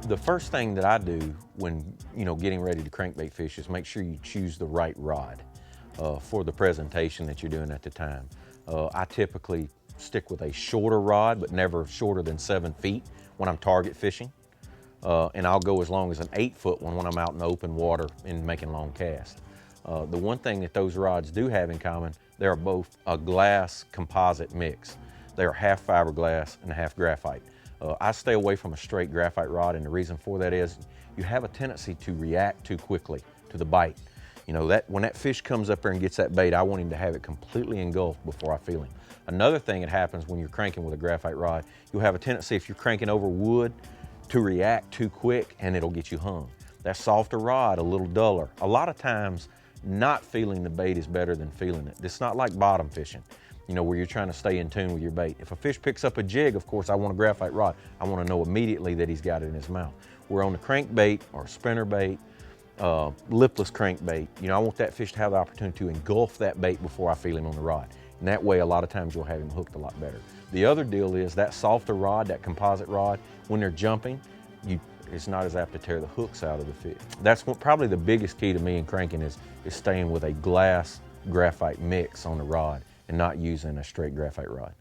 The first thing that I do when getting ready to crankbait fish is make sure you choose the right rod for the presentation that you're doing at the time. I typically stick with a shorter rod, but never shorter than 7 feet when I'm target fishing. And I'll go as long as an 8-foot one when I'm out in the open water and making long casts. The one thing that those rods do have in common, they're both a glass composite mix. They are half fiberglass and half graphite. I stay away from a straight graphite rod, and the reason for that is you have a tendency to react too quickly to the bite. When that fish comes up there and gets that bait, I want him to have it completely engulfed before I feel him. Another thing that happens when you're cranking with a graphite rod, you'll have a tendency, if you're cranking over wood, to react too quick and it'll get you hung. That softer rod, a little duller. A lot of times, not feeling the bait is better than feeling it. It's not like bottom fishing, where you're trying to stay in tune with your bait. If a fish picks up a jig, of course, I want a graphite rod. I want to know immediately that he's got it in his mouth. Where on the crankbait or spinnerbait, lipless crankbait, I want that fish to have the opportunity to engulf that bait before I feel him on the rod. And that way, a lot of times you'll have him hooked a lot better. The other deal is that softer rod, that composite rod, when they're jumping, it's not as apt to tear the hooks out of the fish. That's probably the biggest key to me in cranking is staying with a glass graphite mix on the rod and not using a straight graphite rod.